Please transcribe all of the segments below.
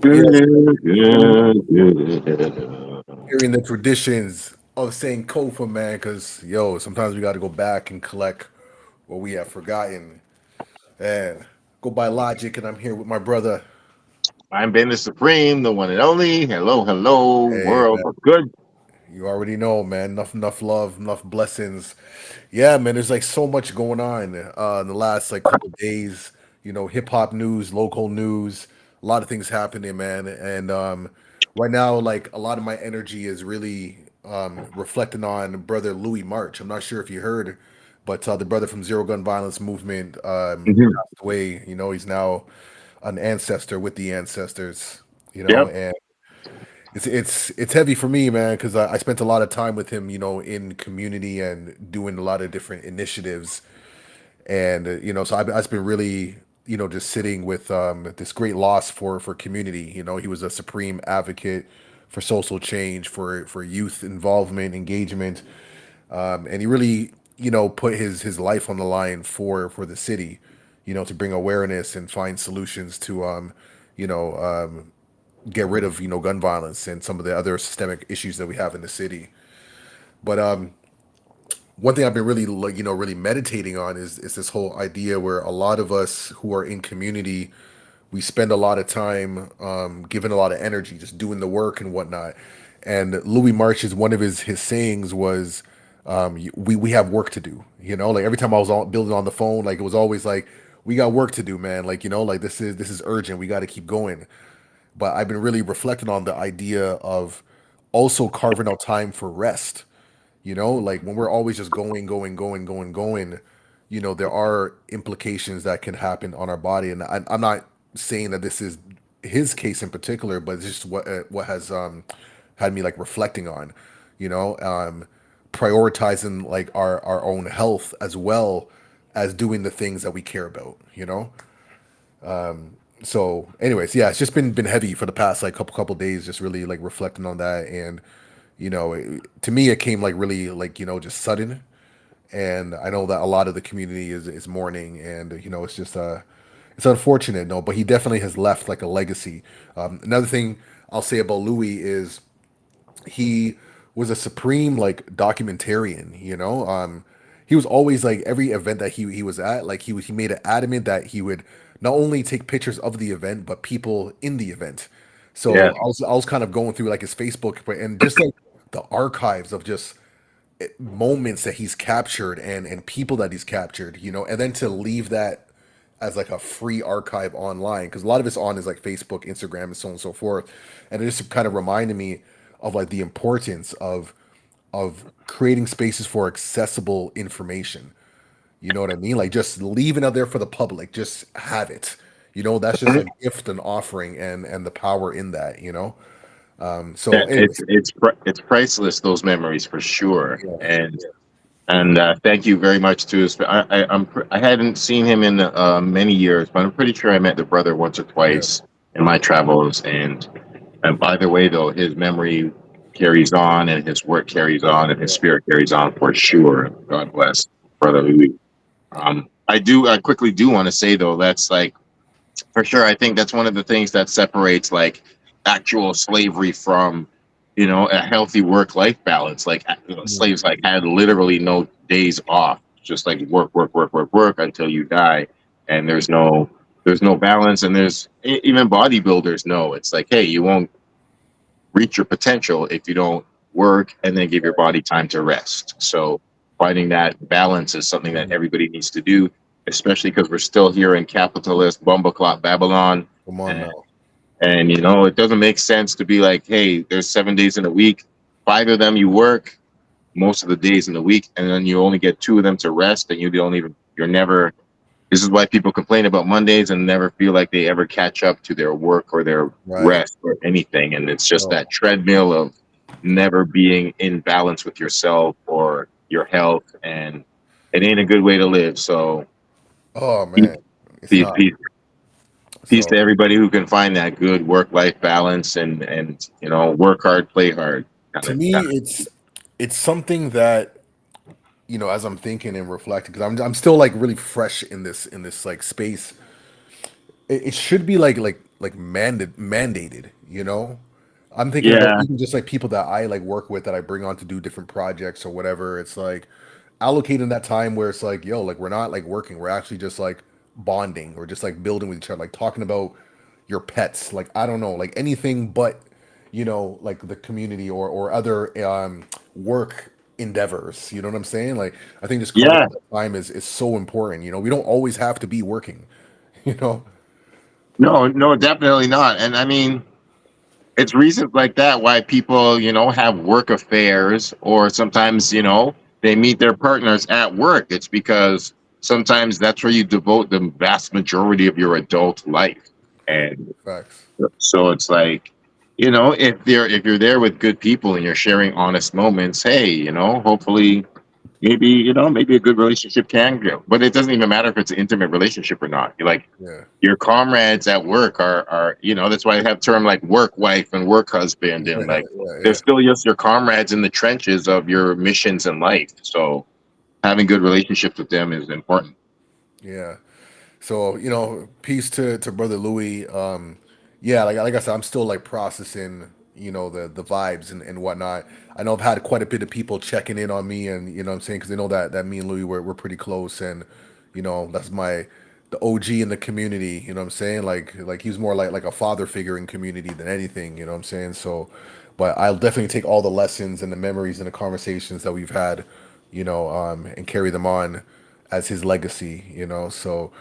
Yes, Good, good, good. hearing the traditions of saying Kofa, man, because, yo, sometimes we got to go back and collect what we have forgotten. And go by logic, and I'm here with my brother. I'm Ben the Supreme, the one and only. Hello, hello, Hey, world. man, What's good? you already know, man. Enough love, enough blessings. Yeah, man, there's like so much going on in the last like couple days. Hip hop news, local news, a lot of things happening, man. And right now, like a lot of my energy is really reflecting on brother Louis March. I'm not sure if you heard, but the brother from Zero Gun Violence Movement Mhm. passed away. He's now an ancestor with the ancestors. Yep. And it's heavy for me, man, because I spent a lot of time with him, in community and doing a lot of different initiatives, and so I've been really, just sitting with this great loss for community. He was a supreme advocate for social change, for youth involvement, engagement, and he really, put his life on the line for the city, to bring awareness and find solutions to you know um, get rid of gun violence and some of the other systemic issues that we have in the city. But one thing I've been really like really meditating on is this whole idea where a lot of us who are in community, we spend a lot of time giving a lot of energy just doing the work and whatnot. And Louis March's one of his sayings was, we have work to do. Like every time I was building on the phone, like it was always like, we got work to do, man. Like like this is urgent. We got to keep going. But I've been really reflecting on the idea of also carving out time for rest. Like when we're always just going, going, going, going, going, there are implications that can happen on our body. And I'm not saying that this is his case in particular, but it's just what has had me like reflecting on, you know, um, prioritizing like our own health as well as doing the things that we care about. So anyways, yeah, it's just been heavy for the past like couple days, just really like reflecting on that. And to me it came like really like just sudden. And I know that a lot of the community is mourning, and it's just it's unfortunate, no, but he definitely has left like a legacy. Another thing I'll say about Louis is he was a supreme like documentarian. He was always like every event that he was at, like he made it adamant that he would not only take pictures of the event but people in the event. So Yeah. I was kind of going through like his Facebook, and just like the archives of just moments that he's captured and people that he's captured, and then to leave that as like a free archive online, because a lot of it's on his like Facebook, Instagram, and so on and so forth. And it just kind of reminded me of like the importance of creating spaces for accessible information. You know what I mean? Like just leaving it there for the public, just have it. That's just a gift and offering, and the power in that. So Yeah, anyways, it's priceless. Those memories for sure. yeah, And thank you very much to his. I hadn't seen him in many years, but I'm pretty sure I met the brother once or yeah, twice in my travels. And by the way, though, his memory carries on, and his work carries on, and his spirit carries on for sure. God bless brother Louis. I quickly do want to say though, that's like for sure. I think that's one of the things that separates like actual slavery from, a healthy work life balance. Like yeah, slaves like had literally no days off, just like work, work, work, work, work until you die, and there's no balance, and even bodybuilders know it's like, hey, you won't reach your potential if you don't work and then give your body time to rest. So finding that balance is something that mhm. everybody needs to do, especially because we're still here in capitalist bumbleclot Babylon. Come on And, now. and it doesn't make sense to be like, hey, there's 7 days in a week, 5 of them you work most of the days in the week, and then you only get 2 of them to rest, and you're never. This is why people complain about Mondays and never feel like they ever catch up to their work or their Right. rest or anything. And it's just Oh, that treadmill of never being in balance with yourself or your health. And it ain't a good way to live. So oh peace, man, it's peace, not. peace, peace to So everybody who can find that good work life balance and work hard, play hard kind to of me, kind it's something that as I'm thinking and reflecting, because I'm still like really fresh in this like space. it should be like mandated, you know. I'm thinking about Yeah. even just like people that I like work with that I bring on to do different projects or whatever. It's like allocating that time where it's like, yo, like we're not like working, we're actually just like bonding or just like building with each other, like talking about your pets, like I don't know, like anything but, like the community or other work endeavors. You know what I'm saying? Like I think just carving Yeah. out that time is so important. We don't always have to be working. You know? No, no, definitely not. And I mean, it's reasons like that why people, have work affairs, or sometimes, they meet their partners at work. It's because sometimes that's where you devote the vast majority of your adult life. And Facts. so it's like, if you're there with good people and you're sharing honest moments, hey, hopefully maybe a good relationship can go. But it doesn't even matter if it's an intimate relationship or not. You're like, Yeah. your comrades at work are that's why I have term like work wife and work husband, and like Yeah, they're yeah, still just your comrades in the trenches of your missions in life. So having good relationships with them is important. yeah. So, peace to brother Louis. Yeah, like I said, I'm still like processing, the vibes and whatnot. I know I've had quite a bit of people checking in on me, and what I'm saying, because they know that me and Louis we're pretty close, and that's the OG in the community. You know what I'm saying? Like he's more like a father figure in community than anything. You know what I'm saying? So, but I'll definitely take all the lessons and the memories and the conversations that we've had, and carry them on as his legacy. So.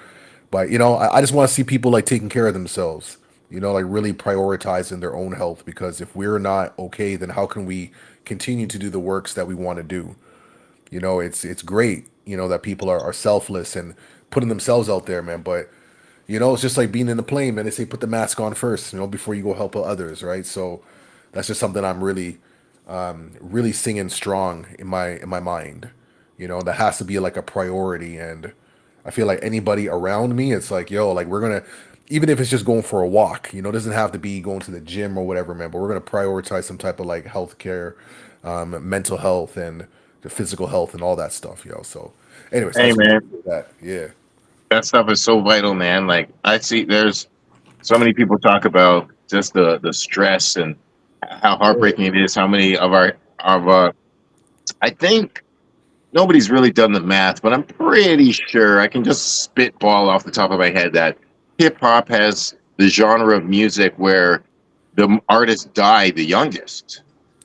But I just want to see people like taking care of themselves. Like really prioritizing their own health, because if we're not okay, then how can we continue to do the works that we want to do? It's great, that people are selfless and putting themselves out there, man. But it's just like being in the plane, man. They say put the mask on first, before you go help others, right? So that's just something I'm really singing strong in my mind. That has to be like a priority. And I feel like anybody around me, it's like, yo, like we're gonna, even if it's just going for a walk, it doesn't have to be going to the gym or whatever, man. But we're gonna prioritize some type of like healthcare, mental health, and the physical health and all that stuff, yo. So, anyways, I Hey just want to man, say that, yeah, that stuff is so vital, man. Like I see there's so many people talk about just the stress and how heartbreaking it is, how many of I think nobody's really done the math, but I'm pretty sure I can just spitball off the top of my head that hip hop has the genre of music where the artists die the youngest.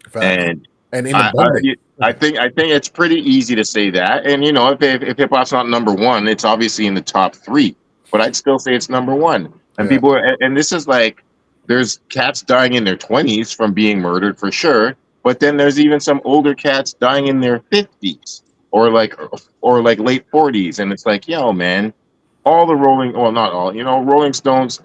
facts, And and in I, I, abundance, I think it's pretty easy to say that. And if hip hop's not number one, it's obviously in the top three. But I'd still say it's number one. And yeah, and this is like, there's cats dying in their 20s from being murdered for sure. But then there's even some older cats dying in their 50s, or like late 40s, and it's like, yo, man, all the well, not all, Rolling Stones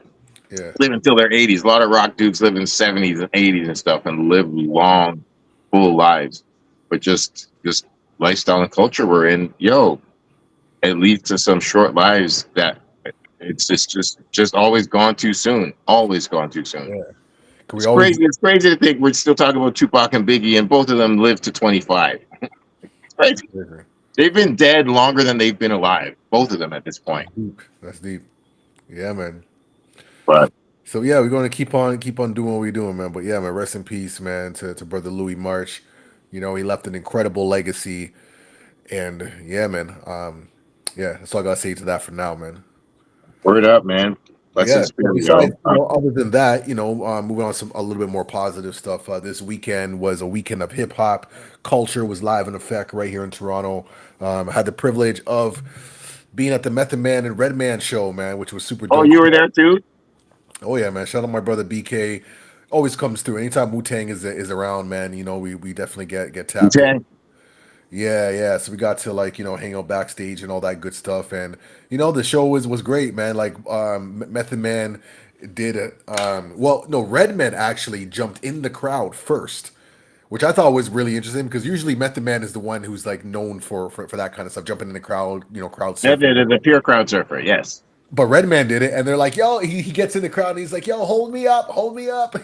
yeah, live until their 80s. A lot of rock dudes live in 70s and 80s and stuff and live long, full lives. But just lifestyle and culture we're in, yo, it leads to some short lives that it's just always gone too soon. Always gone too soon. yeah. Can we It's always crazy. It's crazy to think we're still talking about Tupac and Biggie, and both of them lived to 25. It's crazy. be They've been dead longer than they've been alive. Both of them at this point. deep? That's deep. Yeah, man. But So yeah, we're gonna keep on doing what we're doing, man. But yeah, man, rest in peace, man, to brother Louis March. He left an incredible legacy, and yeah, man. Yeah, that's all I gotta say to that for now, man. word up, man. But yeah, Blessings for so you, besides, yo. other than that, moving on to some a little bit more positive stuff. This weekend was a weekend of hip hop culture was live in effect right here in Toronto. I had the privilege of being at the Method Man and Redman show, man, which was super Oh, dope. you were there too? Oh yeah, man! Shout out my brother BK. Always comes through. Anytime Wu Tang is around, man. We definitely get tapped in. Okay. Yeah, yeah. So we got to like hang out backstage and all that good stuff, and the show was great, man. Like Method Man did a well, no, Redman actually jumped in the crowd first, which I thought was really interesting because usually Method Man is the one who's like known for that kind of stuff, jumping in the crowd, crowd Yeah, surfing. the pure crowd surfer. Yes. But Redman did it, and they're like, "Yo!" He gets in the crowd, and he's like, "Yo, hold me up!"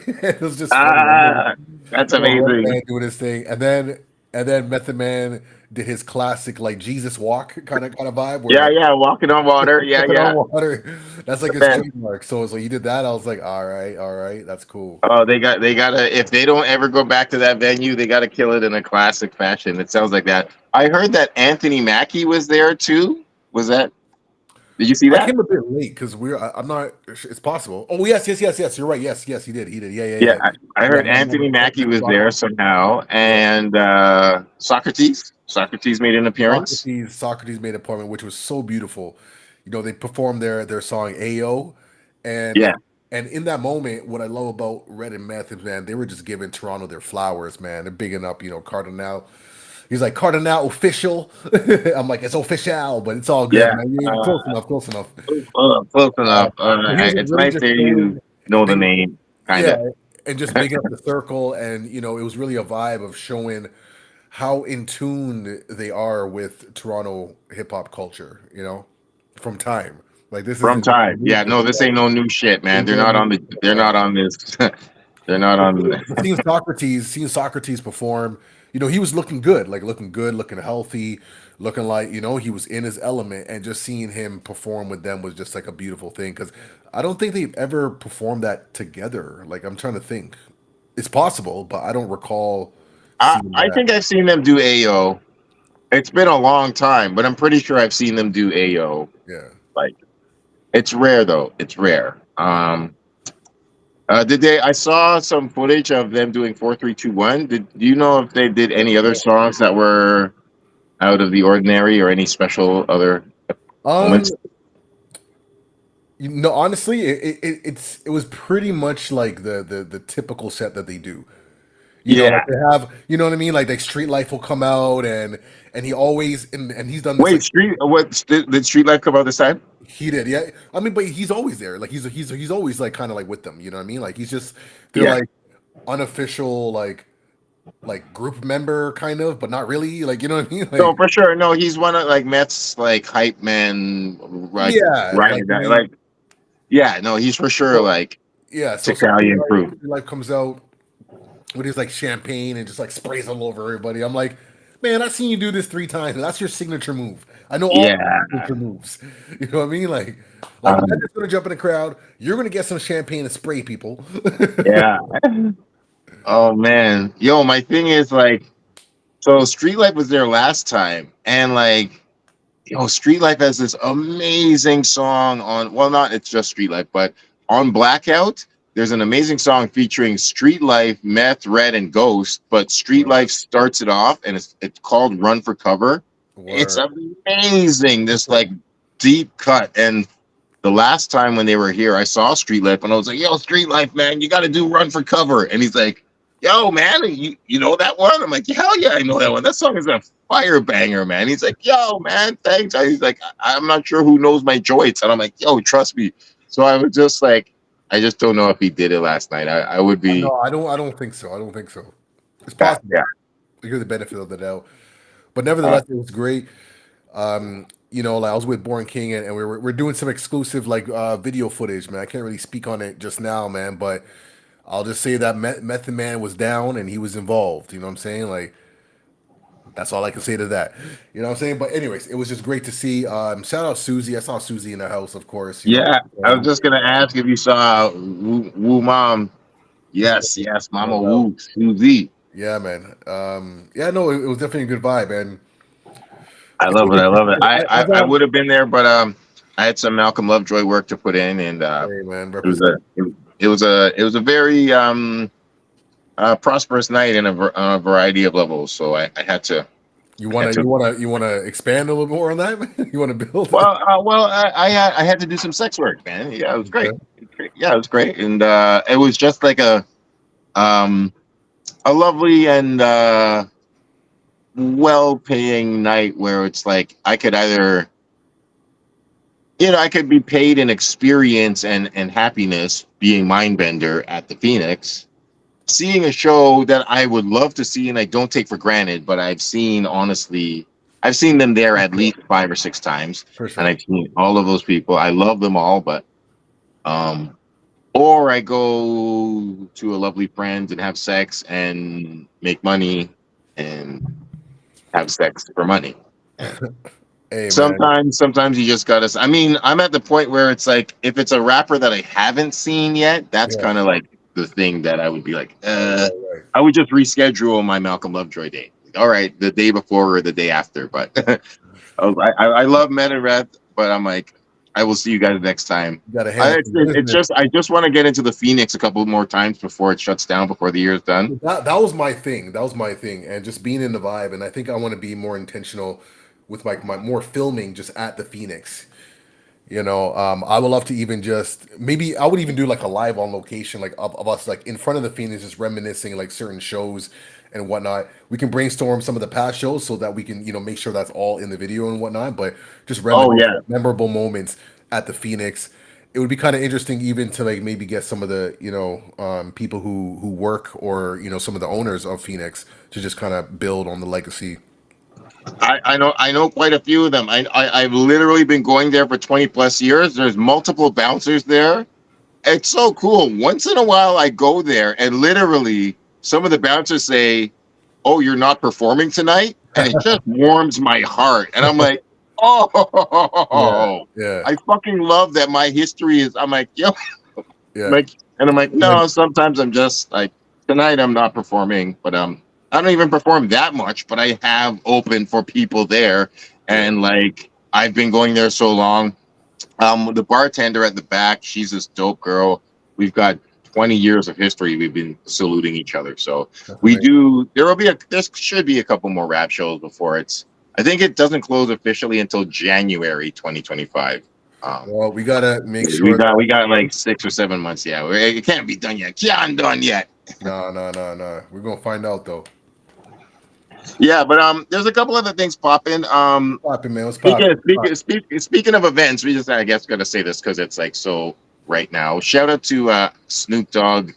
It was just funny, man. Ah, that's Redman amazing. doing his thing, and then and then Method Man did his classic like Jesus walk kind of vibe where Yeah, like yeah, walking on water. Yeah, walking on yeah. water. That's like his Man, trademark. So he did that. I was like, all right, that's cool. oh, they gotta if they don't ever go back to that venue, they gotta kill it in a classic fashion. It sounds like that. I heard that Anthony Mackie was there too. Was that? Did you see I that? came a bit late because I'm not. It's possible. Oh yes. You're right. Yes, he did. Yeah, Yeah. I Yeah, heard Anthony Mackie was there somehow, yeah. and Socrates made an appearance. Socrates made an appointment, which was so beautiful. They performed their song "Ayo," and Yeah, and in that moment, what I love about Red and Meth is, man, they were just giving Toronto their flowers, man. They're bigging up, Cardinal. He's like Cardinal official. I'm like it's official, but it's all good, yeah, man. You're uh, close enough, close enough. close enough. But he was It's really nice just to hear showing, you know the and name, kind yeah, of. and just bigging up the circle, and it was really a vibe of showing how in tune they are with Toronto hip hop culture, from time. Like this From isn't time. new Yeah, shit. no, this ain't no new shit, man. They've been, They're not on this. They're not on. seeing Socrates perform, he was looking good, looking healthy, looking like, he was in his element, and just seeing him perform with them was just like a beautiful thing because I don't think they've ever performed that together. Like I'm trying to think. It's possible, but I don't recall seeing I that. think I've seen them do AO. It's been a long time, but I'm pretty sure I've seen them do AO. Yeah. Like it's rare though. It's rare. Did they? I saw some footage of them doing 4-3-2-1. Do you know if they did any other songs that were out of the ordinary or any special other Um, moments? honestly, it was pretty much like the typical set that they do. Like Yeah. they have, you know what I mean? Like Street Life will come out, and he always, and he's done this Wait, like Street. What did Street Life come out this time? he did, yeah. I mean, but he's always there. Like he's always like kind of like with them. You know what I mean? Like they're Yeah. like unofficial like group member kind of, but not really. Like you know what I mean? No, Like for sure. No, he's one of like Mets like hype man, like yeah, right. like I mean, Like yeah, no, he's for sure so like yeah. So Italian crew. Street Life comes out with his like champagne and just like sprays all over everybody. I'm like, man, I've seen you do this 3 times. That's your signature move. I know all Yeah. signature moves. You know what I mean? Like I'm Um, just gonna jump in the crowd. You're gonna get some champagne and spray people. yeah. Oh man, yo, my thing is like, so Street Life was there last time, and like, yo, Street Life has this amazing song on. Well, not it's just Street Life, but on Blackout, there's an amazing song featuring Street Life, Meth, Red, and Ghost. But Street Life starts it off, and it's called Run for Cover. It's Word. amazing. This like deep cut, and the last time when they were here, I saw Street Life and I was like, "Yo, Street Life, man, you got to do Run for Cover." And he's like, "Yo, man, you know that one?" I'm like, "Hell yeah, I know that one. That song is a fire banger, man." He's like, "Yo, man, thanks." He's like, "I'm not sure who knows my joints," and I'm like, "Yo, trust me." So I was just like, I just don't know if he did it last night. I would be, No, I don't think so. I don't think so. It's yeah, possible. yeah. You give the benefit of the doubt. But Uh, nevertheless, it was great. Like I was with Born King, and we're doing some exclusive like video footage, man. I can't really speak on it just now, man, but I'll just say that Method Man was down and he was involved. You know what I'm saying? Like that's all I can say to that. You know what I'm saying? But anyways, it was just great to see. Shout out Susie. I saw Susie in the house, of course. yeah, I was just gonna ask if you saw Woo Mom. Yes, yes, No Mama doubt. Woo, Susie. Yeah, man. Yeah, no, it was definitely a good vibe, and I it's love it. I interesting love it. because as I would have been there, but I had some Malcolm Lovejoy work to put in, and hey man, it was a represent. it was a very prosperous night in on a variety of levels. So You I had wanna to. you wanna you wanna expand a little more on that, man? You wanna build? Well, I had to do some sex work, man. Yeah, it was great. Okay. Yeah, it was great, and it was just like um a lovely and well paying night where it's like I could either I could be paid in experience and happiness being Mindbender at the Phoenix, seeing a show that I would love to see and I don't take for granted, but I've seen them there at least 5 or 6 times, For and sure. I've seen all of those people. I love them all, but um, or I go to a lovely friend and have sex and make money and have sex for money. And Hey man, sometimes you just gotta. I mean, I'm at the point where it's like, if it's a rapper that I haven't seen yet, that's yeah, kind of like the thing that I would be like, right. I would just reschedule my Malcolm Lovejoy date. All right, the day before or the day after. But I love Men and Red, but I'm like, I will see you guys next time. You got to handle some business. I just want to get into the Phoenix a couple more times before it shuts down, before the year is done. That was my thing. That was my thing, and just being in the vibe. And I think I want to be more intentional with my more filming just at the Phoenix. I would love to even just maybe I would even do like a live on location, like of us like in front of the Phoenix, just reminiscing like certain shows and whatnot. We can brainstorm some of the past shows so that we can make sure that's all in the video and whatnot. But just Oh reminisce yeah, like, memorable moments at the Phoenix. It would be kind of interesting even to like maybe get some of the people who work or some of the owners of Phoenix to just kind of build on the legacy. I know quite a few of them. I've literally been going there for 20 plus years. There's multiple bouncers there. It's so cool. Once in a while, I go there, and literally some of the bouncers say, "Oh, you're not performing tonight," and it just warms my heart. And I'm like, Yeah, "Oh, yeah, I fucking love that my history is." I'm like, "Yo," yeah. like, and I'm like, Like, "No." Sometimes I'm just like, tonight I'm not performing, but I don't even perform that much, but I have opened for people there, yeah. and like I've been going there so long. The bartender at the back, she's this dope girl. We've got 20 years of history. We've been saluting each other. So That's we amazing. do. There should be a couple more rap shows before it's. I think it doesn't close officially until January 2025. Um, Well, we gotta make sure we that got like 6 or 7 months. Yeah, it can't be done yet. Can't done yet. no, no, no, no. We're gonna find out though. Yeah, but there's a couple other things popping. What's popping, man? What's popping? What's popping? Speaking of events, we just I guess gotta say this because it's like so right now. Shout out to Snoop Dogg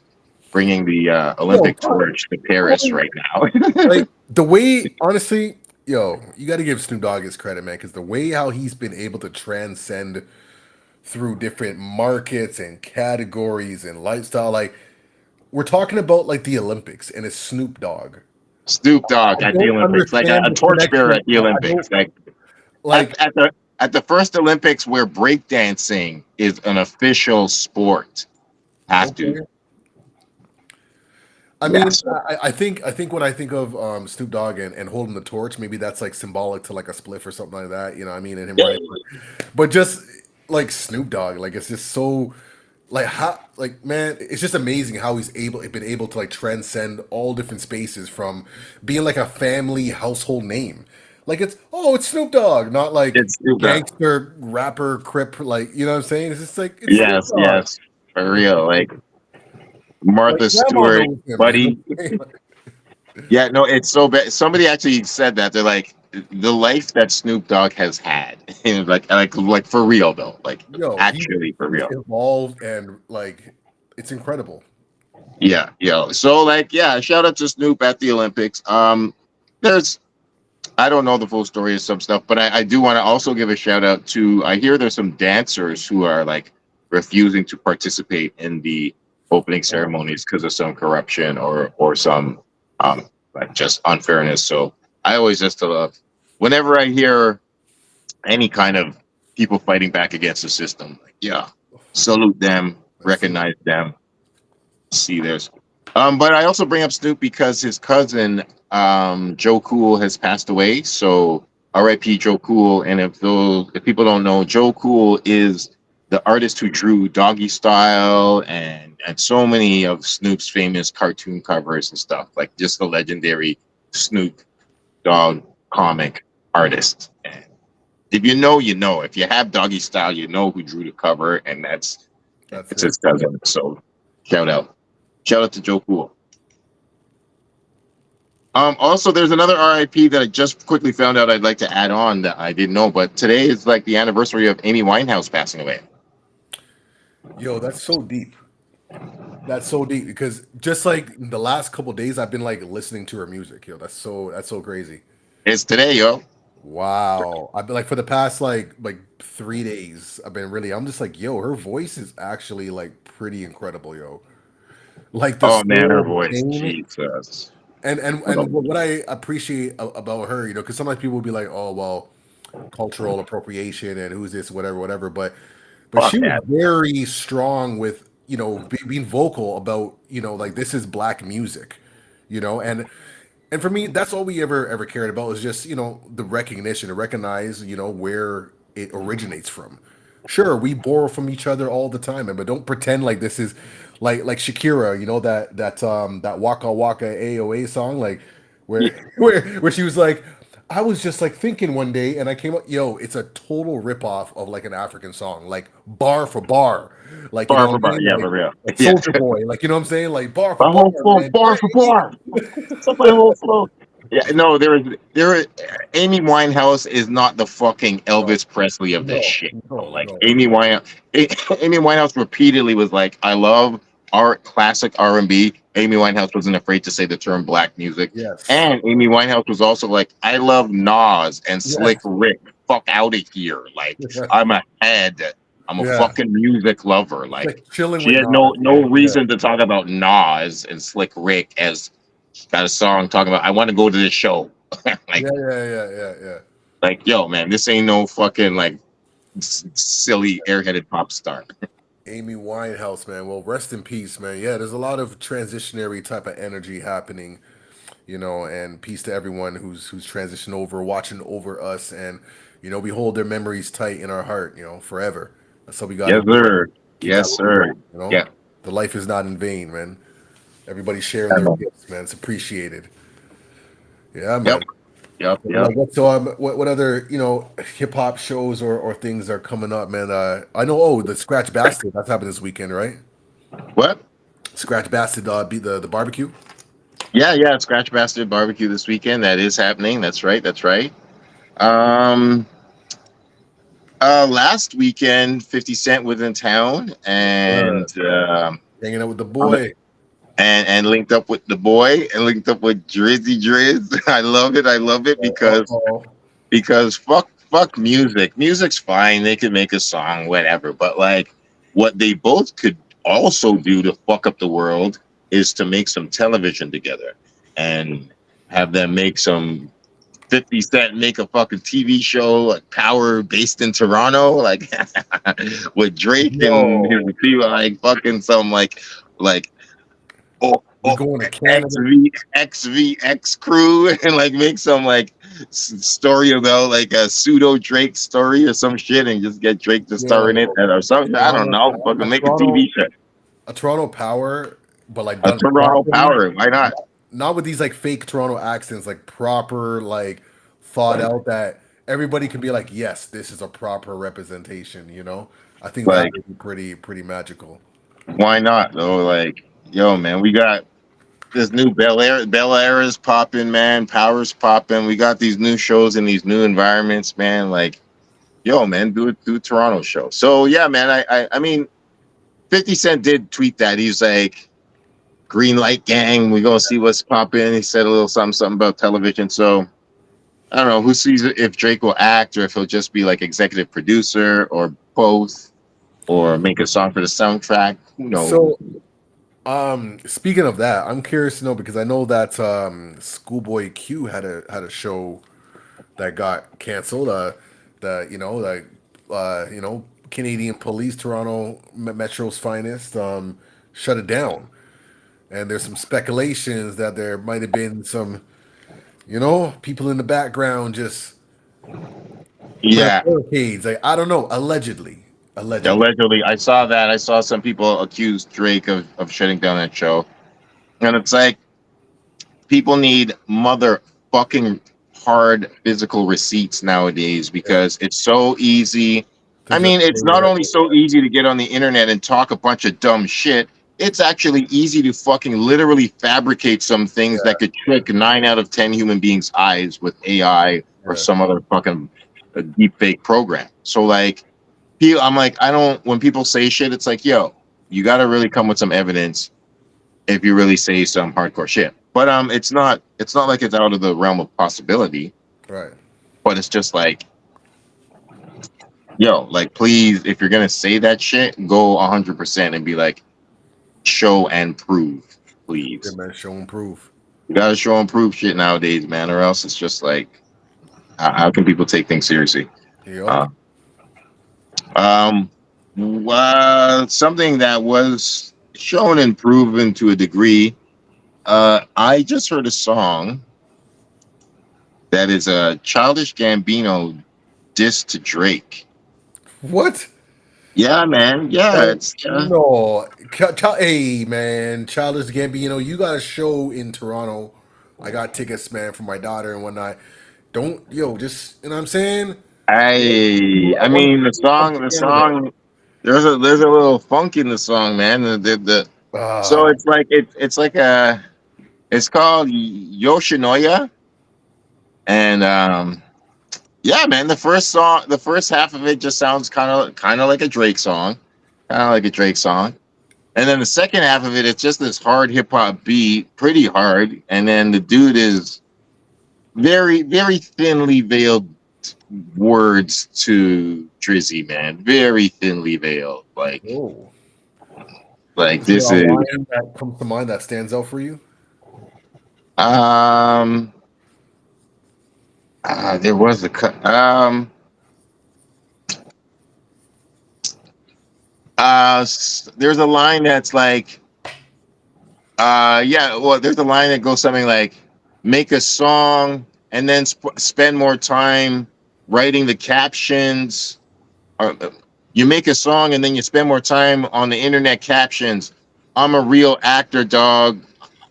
bringing the Yo, Olympic torch to Paris Tony, right now. like the way, honestly, yo, you got to give Snoop Dogg his credit, man, because the way how he's been able to transcend through different markets and categories and lifestyle, like we're talking about like the Olympics and it's Snoop Dogg. Snoop I Dogg at the don't Olympics, like understand a the torchbearer connection. at the I Olympics, don't like like. at the first Olympics where breakdancing is an official sport. Have to, Okay. I mean, yes, I think when I think of Snoop Dogg and holding the torch, maybe that's like symbolic to like a spliff or something like that. You know what I mean? And him running, but just like Snoop Dogg, like it's just so like how like man, it's just amazing how he's been able to like transcend all different spaces from being like a family household name. Like it's Snoop Dogg, not like it's Snoop Dogg. gangster rapper crip. Like you know what I'm saying? It's just like it's Snoop Yes, Dogg. yes, for real. Like Like Martha grandma Stewart, knows him. You know buddy. what I'm saying? Yeah, no, it's so bad. Somebody actually said that they're like the life that Snoop Dogg has had, and like for real though, like Yo, actually for he's real. evolved and like it's incredible. Yeah, yeah. So like, yeah, shout out to Snoop at the Olympics. There's I don't know the full story of some stuff, but I do want to also give a shout out to. I hear there's some dancers who are like refusing to participate in the opening Oh, ceremonies because of some corruption or some like just unfairness. So I always just love whenever I hear any kind of people fighting back against the system. Like, yeah, salute them, that's it. recognize them, see theirs. But I also bring up Snoop because his cousin Joe Cool has passed away. So R.I.P. Joe Cool. And if people don't know, Joe Cool is the artist who drew Doggy Style and so many of Snoop's famous cartoon covers and stuff. Like just the legendary Snoop Dogg comic artist. And if you know, you know. If you have Doggy Style, you know who drew the cover, and That's it's it. his cousin. So shout out. Shout out to Joe Cool. Also, there's another RIP that I just quickly found out I'd like to add on that I didn't know, but today is like the anniversary of Amy Winehouse passing away. Yo, that's so deep. That's so deep because just like the last couple days, I've been like listening to her music. Yo, that's so crazy. It's today, yo. Wow, I've been like for the past like 3 days, I've been really. I'm just like, yo, her voice is actually like pretty incredible, yo. Like the Oh man, her soul, the voice, pain, Jesus. And what I appreciate about her, because sometimes people will be like, oh well, cultural appropriation and who's this, whatever, whatever. But Fuck she was that. very strong with being vocal about like this is black music, and for me that's all we ever cared about is just the recognition to recognize where it originates from. Sure, we borrow from each other all the time, but don't pretend like this is like Shakira, that Waka Waka AOA song, like Yeah, where she was like, I was just like thinking one day, and I came up, it's a total ripoff of like an African song, like bar for bar, like bar what for I'm bar. saying, Yeah, for real. like Yeah. Soldier Boy, like what I'm saying, like bar for My bar, whole flow, man. bar for bar. It's up my whole flow. Yeah, no, there. Amy Winehouse is not the fucking No, Elvis Presley of this no, shit, bro. no, Like no. Amy Winehouse repeatedly was like, "I love art, classic R&B." Amy Winehouse wasn't afraid to say the term black music, Yes, and Amy Winehouse was also like, "I love Nas and Slick yes, Rick. Fuck out of here! Like I'm a head. I'm a yeah. fucking music lover. It's Like." like chilling She with had Nas, no man. Yeah, reason to talk about Nas and Slick Rick as got a song talking about I want to go to this show. like yeah, yeah, yeah, yeah, yeah. yo man, this ain't no fucking like silly airheaded pop star. Amy Winehouse, man. Well, rest in peace, man. Yeah, there's a lot of transitionary type of energy happening, and peace to everyone who's transitioned over, watching over us, and we hold their memories tight in our heart, forever. That's how we got Yes to sir. keep that Yes moving sir. on. Yeah. The life is not in vain, man. Everybody's sharing their gifts, man. It's appreciated. Yeah, Yep. man. Yep. Yep. Like what other hip hop shows or things are coming up, man? I know. Oh, the Scratch Bastard that's happened this weekend, right? What? Scratch Bastard beat the barbecue. Yeah, yeah, Scratch Bastard Barbecue this weekend. That is happening. That's right. That's right. Um last weekend 50 Cent was in town and Hanging out with the boy. and linked up with the boy and linked up with Drizzy Driz. I love it. I love it Uh-oh. because fuck music. Music's fine. They could make a song, whatever. But like what they both could also do to fuck up the world is to make some television together and have them make some 50 Cent make a fucking TV show like Power based in Toronto, like with Drake and his Yo, people, like fucking some like oh, we oh going to Canada. XVX crew and like make some like story about like a pseudo Drake story or some shit and just get Drake to star in it Yo, or something. I don't Toronto, know. a Fucking make a Toronto, TV show. a Toronto Power, but like A done Toronto properly. Power. Why not? Not with these like fake Toronto accents, like proper, like thought out that everybody can be like, yes, this is a proper representation. I think that Like, would be pretty magical. why not though? Like, yo, man, we got this new Bel Air is popping, man. Power's popping. We got these new shows in these new environments, man. Like, yo, man, do a Toronto show. So yeah, man. I mean, 50 Cent did tweet that. He's like, Green Light Gang, we gonna see what's popping. He said a little something about television. So I don't know who sees it if Drake will act or if he'll just be like executive producer or both or make a song for the soundtrack. Who knows? So, speaking of that, I'm curious to know because I know that Schoolboy Q had a show that got canceled. The like Canadian Police, Toronto Metro's finest, shut it down. And there's some speculations that there might have been some, people in the background just put up Yeah, barricades. Like I don't know, allegedly. allegedly, I saw that. I saw some people accuse Drake of shutting down that show, and it's like people need motherfucking hard physical receipts nowadays Yeah, because it's so easy. to I just mean, say it's not only whatever. so easy to get on the internet and talk a bunch of dumb shit. It's actually easy to fucking literally fabricate some things Yeah, that could trick 9 out of 10 human beings' eyes with AI or yeah, some other fucking deep fake program. So like, I'm like, I don't. When people say shit, it's like, yo, you got to really come with some evidence if you really say some hardcore shit. But it's not like it's out of the realm of possibility. right. But it's just like, yo, like please, if you're gonna say that shit, go 100% and be like, show and prove, Yeah, please. man, show and prove. You gotta show and prove shit nowadays, man, or else it's just like, how can people take things seriously? Yep. Uh, um, Something that was shown and proven to a degree. I just heard a song that is a Childish Gambino diss to Drake. What? Yeah, man. Yeah, Oh it's no. Hey man, Childish Gambino, you got a show in Toronto. I got tickets, man, for my daughter and whatnot. Don't just you know what I'm saying? I I want mean, you to come to the Canada. song. There's a little funk in the song, man. So Ah, it's like it's like a it's called Yoshinoya, and yeah, man. The first half of it just sounds kind of like a Drake song, kind of like a Drake song. And then the second half of it, it's just this hard hip hop beat, pretty hard. And then the dude is very thinly veiled words to Drizzy, man. Very thinly veiled. oh. Like Is there this a is line that comes to mind that stands out for you? um there was a there's a line that's like yeah, well, there's a line that goes something like, make a song and then spend more time writing the captions. Or, you make a song and then you spend more time on the internet captions. I'm a real actor, dog.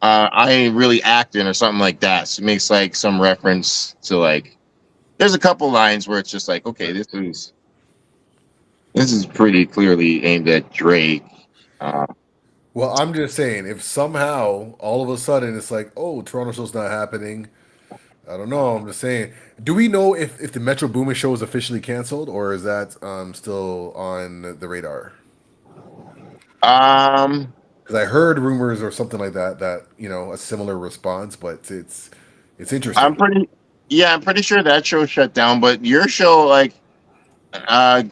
I ain't really acting or something like that. So it makes like some reference to like. There's a couple lines where it's just like, okay, this is pretty clearly aimed at Drake. Uh, Well, I'm just saying, if somehow all of a sudden it's like, oh, Toronto show's not happening, I don't know. I'm just saying. Do we know if the Metro Boomin show is officially canceled or is that still on the radar? um, Because I heard rumors or something like that that a similar response, but it's I'm interesting. pretty. Yeah, I'm pretty sure that show shut down. But your show, like,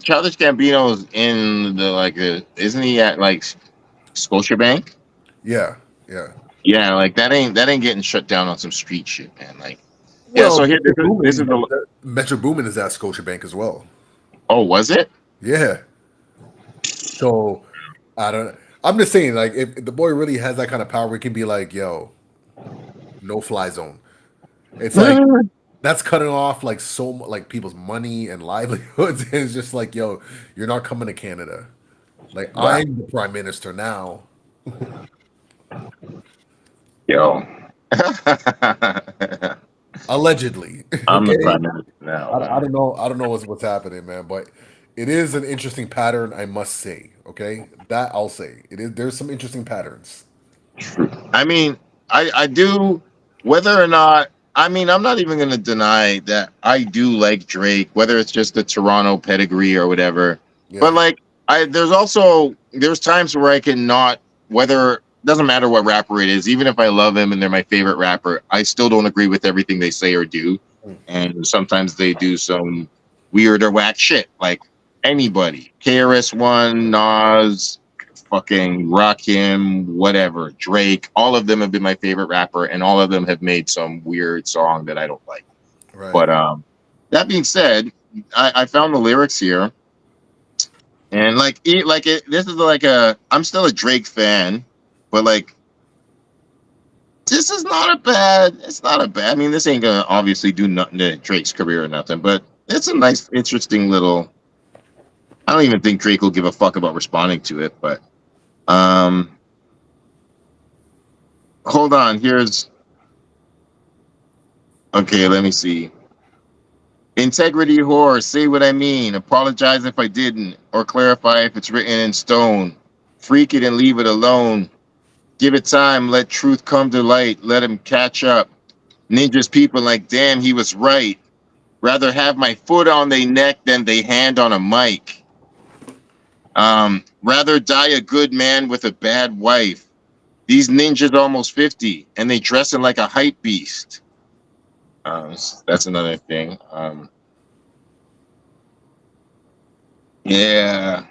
Childish Gambino's in the like, isn't he at like Scotiabank? Yeah, yeah. Yeah, like that ain't getting shut down on some street shit, man. Like, yeah. Well, So here, this is the. Metro Boomin is at Scotiabank as well. Oh, was it? Yeah. So I don't. I'm just saying, like, if the boy really has that kind of power, it can be like, yo, no fly zone. It's like that's cutting off like like people's money and livelihoods. And it's just like, yo, you're not coming to Canada. Like Wow, I'm the prime minister now, yo. allegedly. I'm the Okay, prime minister now. I Wow. don't know. I don't know what's happening, man. But it is an interesting pattern, I must say. Okay, that I'll say it is. There's some interesting patterns. True. I mean, I do, whether or not, I mean, I'm not even going to deny that I do like Drake, whether it's just the Toronto pedigree or whatever. But Yeah, like, there's times where I can not, whether, doesn't matter what rapper it is, even if I love him and they're my favorite rapper, I still don't agree with everything they say or do. mm, And sometimes they do some weird or whack shit, like anybody. KRS-One, Nas, fucking Rakim, whatever, Drake, all of them have been my favorite rapper, and all of them have made some weird song that I don't like. right. But that being said, I found the lyrics here, and this is like I'm still a Drake fan, but like this is not a bad. It's not a bad. I mean, this ain't gonna obviously do nothing to Drake's career or nothing, but it's a nice, interesting little. I don't even think Drake will give a fuck about responding to it, but um, hold on. Here's Okay, let me see. Integrity whore, say what I mean. Apologize if I didn't, or clarify if it's written in stone. Freak it and leave it alone. Give it time, let truth come to light, let him catch up. Ninjas people like, damn, he was right. Rather have my foot on their neck than they hand on a mic. Rather die a good man with a bad wife. These ninjas almost 50 and they dressing like a hype beast. That's another thing. Yeah.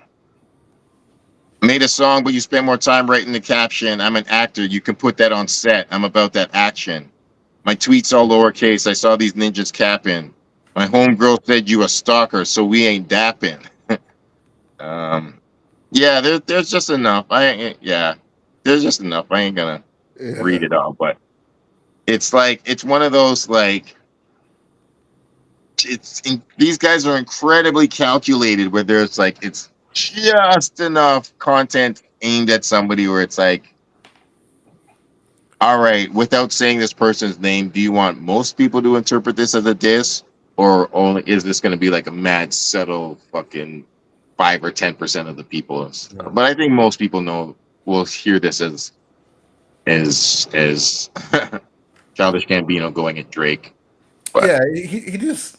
Made a song, but you spend more time writing the caption. I'm an actor. You can put that on set. I'm about that action. My tweets all lowercase. I saw these ninjas capping. My homegirl said you a stalker, so we ain't dapping. Um, yeah, there's just enough. Yeah, there's just enough. I ain't gonna read Yeah, it all, but it's like it's one of those like these guys are incredibly calculated where there's like it's just enough content aimed at somebody where it's like, all right, without saying this person's name, do you want most people to interpret this as a diss, or only is this going to be like a mad subtle fucking 5 or 10% of the people? yeah. But I think most people know will hear this as Childish Gambino going at Drake. But Yeah, he just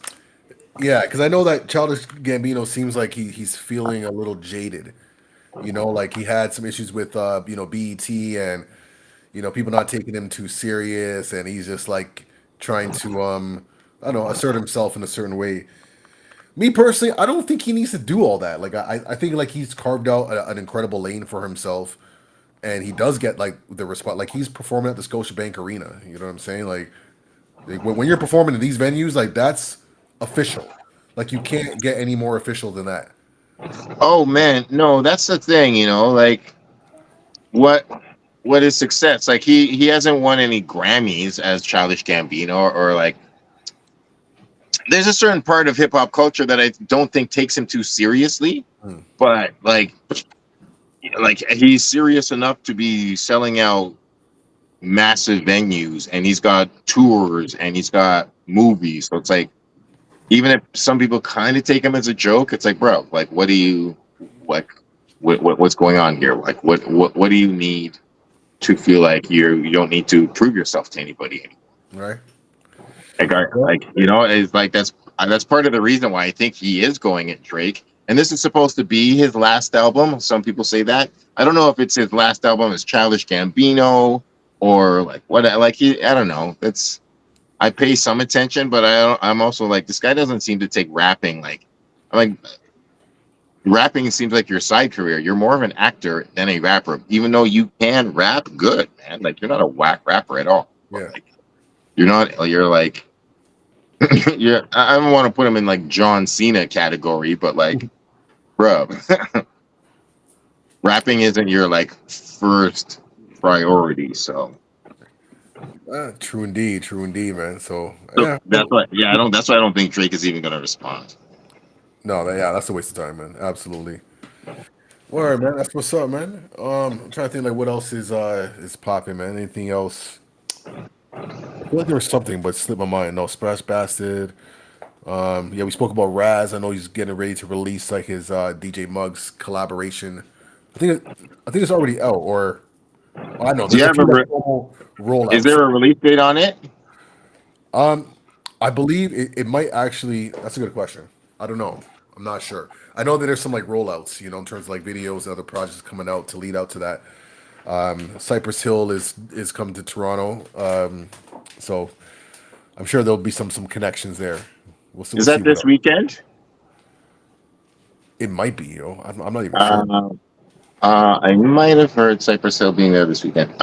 yeah, because I know that Childish Gambino seems like he's feeling a little jaded. Like he had some issues with BET and people not taking him too serious, and he's just like trying to I don't know, assert himself in a certain way. Me personally, I don't think he needs to do all that. Like I think like he's carved out an incredible lane for himself, and he does get like the response. Like he's performing at the Scotiabank Arena. You know what I'm saying? Like when you're performing in these venues, like that's official. Like you can't get any more official than that. oh man, no, that's the thing, like what what is success? Like he hasn't won any Grammys as Childish Gambino, or like there's a certain part of hip hop culture that I don't think takes him too seriously, Mm, but like he's serious enough to be selling out massive venues, and he's got tours and he's got movies. So it's like even if some people kind of take him as a joke, it's like, bro, like what do you like what's going on here? Like what do you need to feel like you don't need to prove yourself to anybody anymore? right? Well, Like it's like that's part of the reason why I think he is going at Drake. And this is supposed to be his last album. Some people say that. I don't know if it's his last album as Childish Gambino or like what. Like I don't know. It's I pay some attention, but I'm also like this guy doesn't seem to take rapping like. I'm like rapping seems like your side career. You're more of an actor than a rapper, even though you can rap good, man. Like you're not a whack rapper at all. But yeah, like you're not. You're like yeah, I don't want to put him in like John Cena category, but like, bro, rapping isn't your like first priority. true indeed, man. So So yeah, that's why, yeah, I don't. That's why I don't think Drake is even gonna respond. no, yeah, that's a waste of time, man. Absolutely. All right, man. That's what's up, man. I'm trying to think like what else is popping, man. Anything else? I feel like there was something, but it slipped my mind. No, Splash Bastard. Yeah, we spoke about Raz. I know he's getting ready to release like his DJ Muggs collaboration. I think it's already out, or oh, I know Do you there's a have few like promo is rollouts. there a release date on it? Um, I believe it might actually. That's a good question. I don't know. I'm not sure. I know that there's some like rollouts, in terms of like videos and other projects coming out to lead out to that. Cypress Hill is coming to Toronto, so I'm sure there'll be some connections there. We'll Is see that what this weekend? it might be. I'm not even sure. Uh, I might have heard Cypress Hill being there this weekend.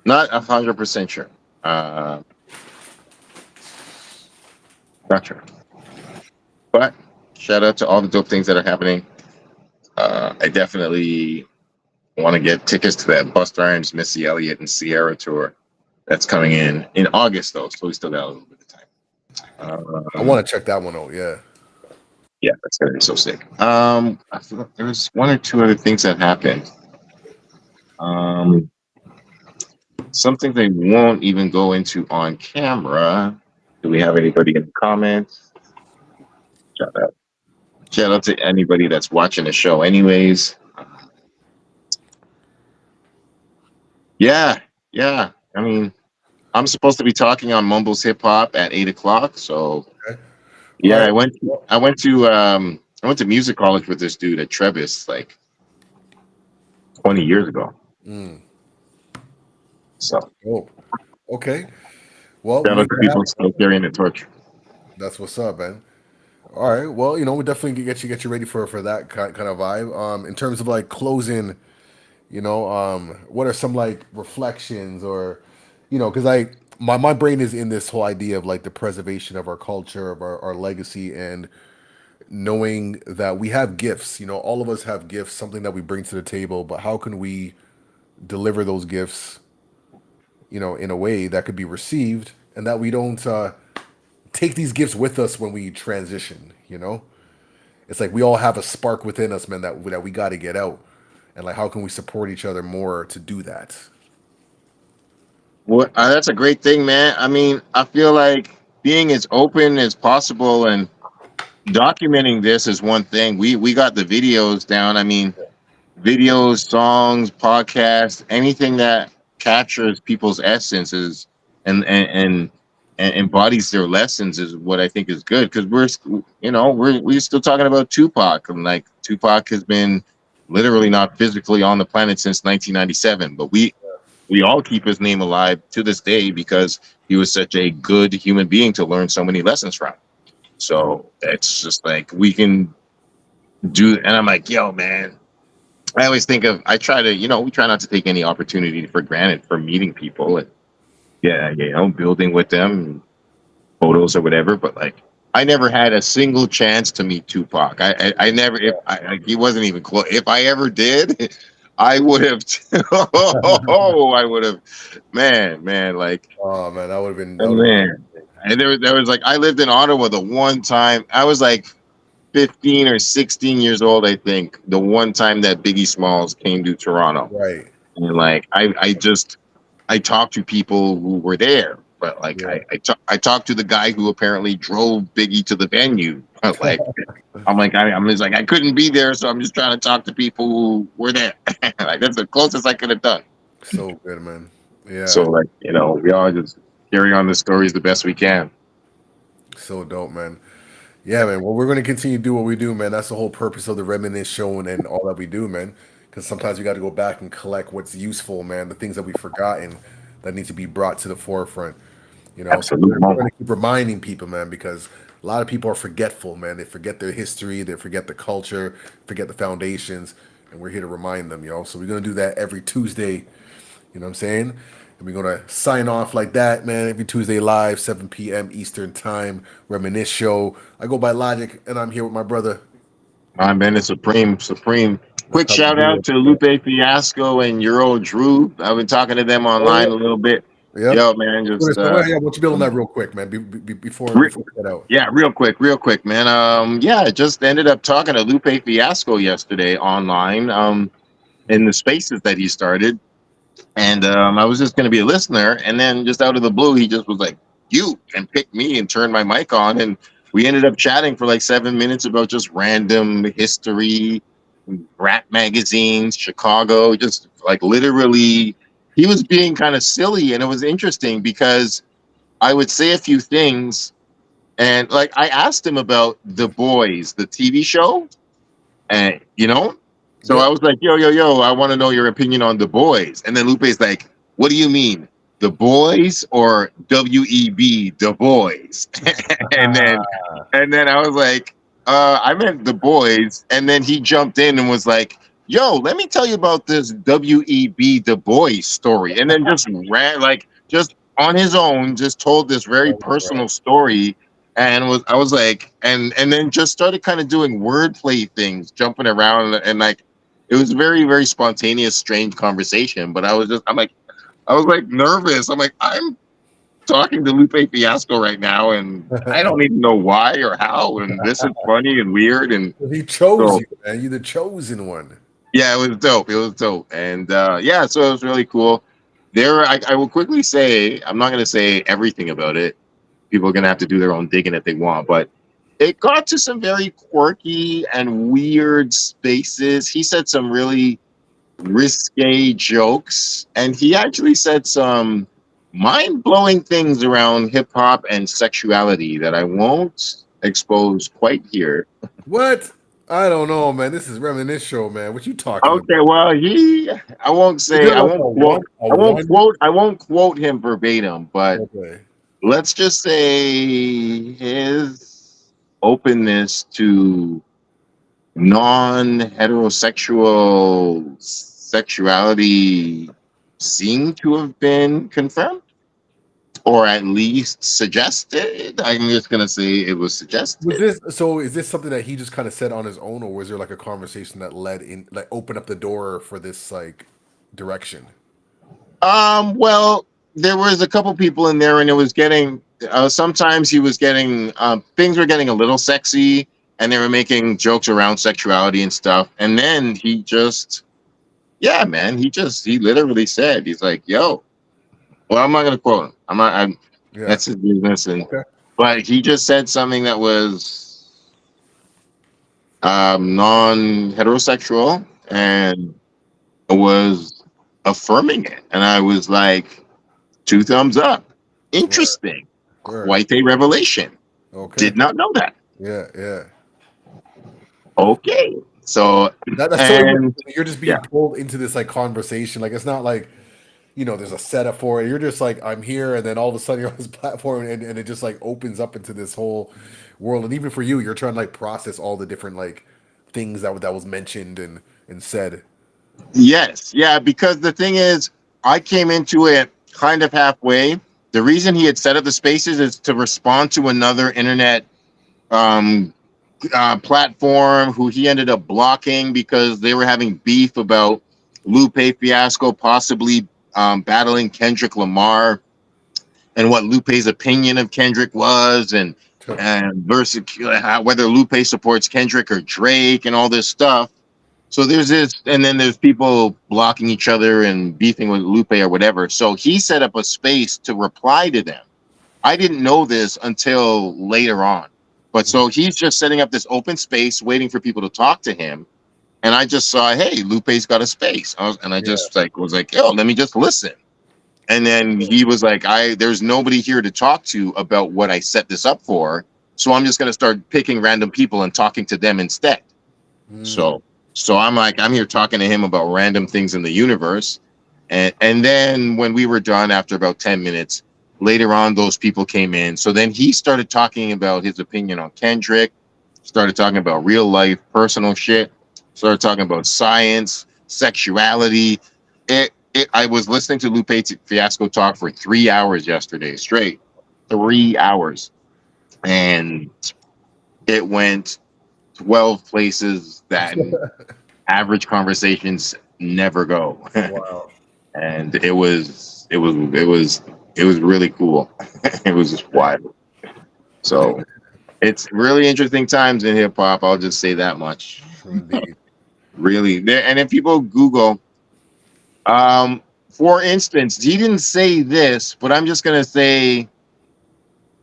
Not 100% sure. Uh, Not sure. But shout out to all the dope things that are happening. I definitely want to get tickets to that Busta Rhymes, Missy Elliott, and Sierra tour that's coming in August though, so we still got a little bit of time. I Um, want to check that one out. Yeah. yeah, that's gonna be so sick. I feel like there was one or two other things that happened. Um, Something they won't even go into on camera. Do we have anybody in the comments? Shout out, shout out to anybody that's watching the show, anyways. Yeah, yeah. I mean, I'm supposed to be talking on Mumbles Hip Hop at 8 o'clock. So Okay. All yeah, right. I went to music college with this dude at Trevis like 20 years ago. Mm. So Oh, okay. Well, shout out with to that, people still carrying the torch. that's what's up, man. All right. Well, we definitely get you ready for that kind of vibe. In terms of like closing, what are some like reflections or, because my brain is in this whole idea of like the preservation of our culture, of our legacy, and knowing that we have gifts. All of us have gifts, something that we bring to the table. But how can we deliver those gifts, in a way that could be received, and that we don't take these gifts with us when we transition. It's like we all have a spark within us, man, that we got to get out. And like, how can we support each other more to do that? Well, that's a great thing, man. I mean, I feel like being as open as possible and documenting this is one thing. We got the videos down. I mean, videos, songs, podcasts, anything that captures people's essences and and embodies their lessons is what I think is good because we're still talking about Tupac and like Tupac has been literally not physically on the planet since 1997, but we all keep his name alive to this day because he was such a good human being to learn so many lessons from. So it's just like we can do, and I'm like, yo, man, I always think of I try to we try not to take any opportunity for granted for meeting people and yeah, building with them photos or whatever. But like I never had a single chance to meet Tupac. I never if I like he wasn't even close. If I ever did, I would have. Oh, I would have. Man, like Oh man, that would have been man. And there was like I lived in Ottawa the one time I was like 15 or 16 years old, I think, the one time that Biggie Smalls came to Toronto. right. And like I talked to people who were there, but like Yeah. I talked to the guy who apparently drove Biggie to the venue. But like I'm just like I couldn't be there, so I'm just trying to talk to people who were there. Like that's the closest I could have done. So good, man. So Yeah. like, we all just carry on the stories the best we can. So dope, man. Yeah, man. Well, we're going to continue to do what we do, man. That's the whole purpose of the Reminisce show and all that we do, man. Because sometimes we got to go back and collect what's useful, man. The things that we've forgotten that need to be brought to the forefront. So we're Absolutely. going to keep reminding people, man, because a lot of people are forgetful, man. They forget their history, they forget the culture, forget the foundations, and we're here to remind them, So we're going to do that every Tuesday. You know what I'm saying? And we're gonna sign off like that, man. Every Tuesday live, 7 p.m. Eastern time. Reminisce show. I go by Logic, and I'm here with my brother. I'm Bennett Supreme. That's Quick how we shout do out it. to Man. Lupe Fiasco and Euro Drew. I've been talking to them Oh online yeah, a little bit. yep. Yo, man, just So yeah, why don't you build on that real quick, man? Before re- we get out. yeah, real quick, man. Yeah, I just ended up talking to Lupe Fiasco yesterday online. In the spaces that he started. And I was just going to be a listener. And then just out of the blue, he just was like, you, and picked me and turned my mic on. And we ended up chatting for like 7 minutes about just random history, rap magazines, Chicago, just like literally, he was being kind of silly. And it was interesting because I would say a few things. And like I asked him about The Boys, the TV show, and so I Yep. was like, yo, I want to know your opinion on the boys. And then Lupe's like, what do you mean? The boys or WEB, the boys? and then and then I was like, I meant the boys. And then he jumped in and was like, yo, let me tell you about this WEB the boys story. And then just ran like just on his own, just told this very personal story and I was like and then just started kind of doing wordplay things, jumping around and like it was a very very spontaneous, strange conversation. But I was like nervous. I'm like I'm talking to Lupe Fiasco right now, and I don't even know why or how. And this is funny and weird. And He chose so you, man. You're the chosen one. yeah, it was dope. It was dope, and yeah, so it was really cool. I will quickly say I'm not going to say everything about it. People are going to have to do their own digging if they want, but it got to some very quirky and weird spaces. He said some really risque jokes, and he actually said some mind blowing things around hip hop and sexuality that I won't expose quite here. What? I don't know, man. This is Reminisce show, man. What you talking about? Okay, well, I won't Is say, there like a one? A one? I won't quote him verbatim, but Okay. let's just say his openness to non-heterosexual sexuality seem to have been confirmed, or at least suggested. I'm just gonna say it was Was suggested. this so? Is this something that he just kind of said on his own, or was there like a conversation that led in, like, opened up the door for this like direction? Well, there was a couple people in there, and it was getting. Sometimes he was getting things were getting a little sexy, and they were making jokes around sexuality and stuff. And then he just, yeah, man, he literally said, he's like, "Yo," well, I'm not gonna quote him. I'm not. Yeah. That's his business, and Okay. but he just said something that was non-heterosexual and was affirming it, and I was like, two thumbs up. Word. Interesting. Word. Quite a revelation. Okay. Did not know that. Yeah. Yeah. Okay. So, That's so and interesting. You're just yeah. being pulled into this like conversation. Like it's not like there's a setup for it. You're just like, I'm here, and then all of a sudden you're on this platform, and it just like opens up into this whole world. And even for you, you're trying to like process all the different like things that was mentioned and said. Yes. Yeah. Because the thing is, I came into it kind of halfway. The reason he had set up the spaces is to respond to another internet um, platform who he ended up blocking because they were having beef about Lupe Fiasco possibly battling Kendrick Lamar, and what Lupe's opinion of Kendrick was, and versus whether Lupe supports Kendrick or Drake and all this stuff. So there's this, and then there's people blocking each other and beefing with Lupe or whatever. So he set up a space to reply to them. I didn't know this until later on. But so he's just setting up this open space, waiting for people to talk to him. And I just saw, hey, Lupe's got a space, and I Yeah. just like was like, yo, let me just listen. And then he was like, there's nobody here to talk to about what I set this up for. So I'm just gonna start picking random people and talking to them instead. Mm, So I'm like, I'm here talking to him about random things in the universe. And then when we were done after about 10 minutes, later on those people came in. So then he started talking about his opinion on Kendrick, started talking about real life, personal shit, started talking about science, sexuality. I was listening to Lupe Fiasco talk for 3 hours yesterday straight, 3 hours, and it went 12 places that average conversations never go. wow. And it was really cool. It was just wild. So it's really interesting times in hip hop. I'll just say that much. Indeed. Really, and if people Google, for instance, he didn't say this, but I'm just gonna say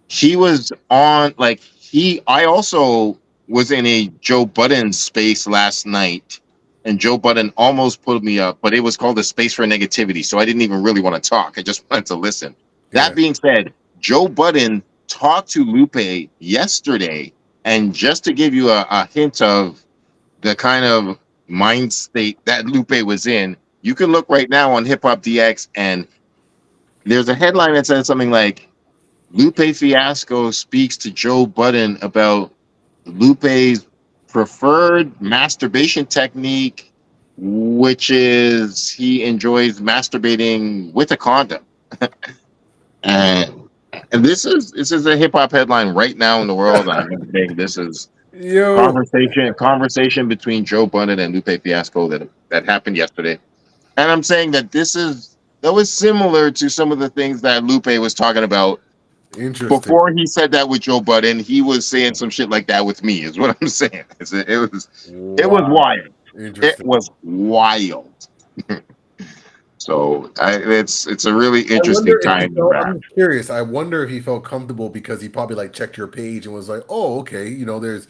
he was on like he. I also was in a Joe Budden space last night, and Joe Budden almost put me up, but it was called a space for negativity, so I didn't even really want to talk. I just wanted to listen. That Yeah. being said, Joe Budden talked to Lupe yesterday, and just to give you a hint of the kind of mind state that Lupe was in, you can look right now on Hip Hop DX, and there's a headline that says something like Lupe Fiasco speaks to Joe Budden about Lupe's preferred masturbation technique, which is he enjoys masturbating with a condom. And, and this is a hip hop headline right now in the world. I'm saying this is Yo. conversation between Joe Budden and Lupe Fiasco that happened yesterday. And I'm saying that was similar to some of the things that Lupe was talking about Interesting. before he said that with Joe Budden. He was saying some shit like that with me. Is what I'm saying. It was Wow. wild. It Interesting. was wild. So it's a really I wonder interesting if he time in felt. rap. I'm curious. I wonder if he felt comfortable because he probably like checked your page and was like, "Oh, okay. There's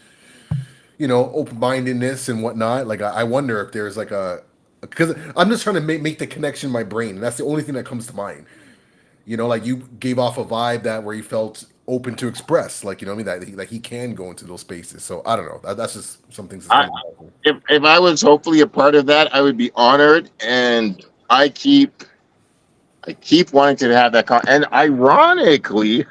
open mindedness and whatnot." Like I wonder if there's like because I'm just trying to make the connection in my brain, and that's the only thing that comes to mind. Like you gave off a vibe that where he felt open to express, like what I mean, that he can go into those spaces. So I don't know. That's just some things that's I coming back to me. if I was hopefully a part of that, I would be honored. And I keep I keep wanting to have that and ironically,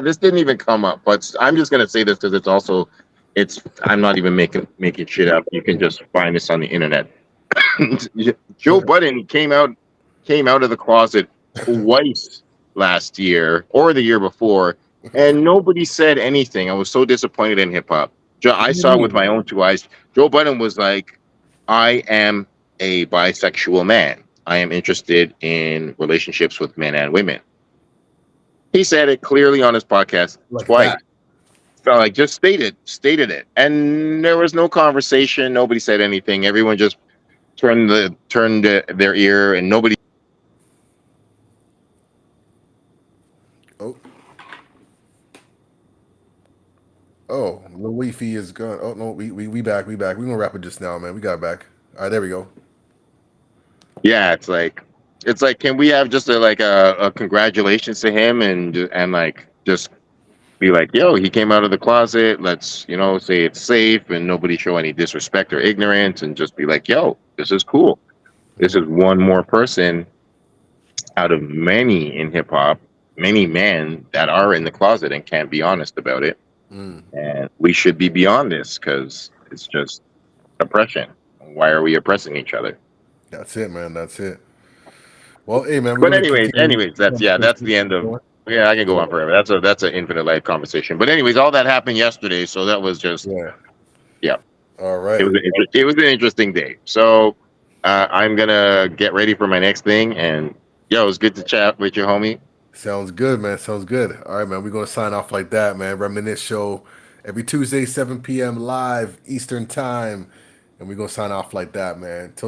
this didn't even come up, but I'm just gonna say this because it's also, it's, I'm not even making shit up. You can just find this on the internet. Joe Budden came out of the closet twice last year or the year before, and nobody said anything. I was so disappointed in hip hop. I What do you saw it with mean? my own two eyes. Joe Budden was like, "I am a bisexual man. I am interested in relationships with men and women." He said it clearly on his podcast Like twice. that? So like just stated it, and there was no conversation. Nobody said anything. Everyone just turned their ear, and nobody. Oh, oh, the Wi-Fi is gone. Oh no, we back, we back. We gonna wrap it just now, man. We got it back. All right, there we go. Yeah, it's like, can we have just a congratulations to him, and like just be like, yo, he came out of the closet. Let's, say it's safe and nobody show any disrespect or ignorance, and just be like, yo, this is cool. This is one more person out of many in hip hop, many men that are in the closet and can't be honest about it. Mm, And we should be beyond this because it's just oppression. Why are we oppressing each other? that's it, man. That's it. Well, hey, man, we're But gonna anyways, continue this that's conversation the end of. going. Yeah, I can go Yeah, on forever. That's an infinite life conversation. But anyways, all that happened yesterday, so that was just, yeah. yeah. All It right. was it was an interesting day. So I'm gonna get ready for my next thing. And yo, it was good to chat with you, homie. Sounds good, man. Sounds good. All right, man. We're gonna sign off like that, man. Reminisce show every Tuesday, 7 p.m. live Eastern time, and we're gonna sign off like that, man. Till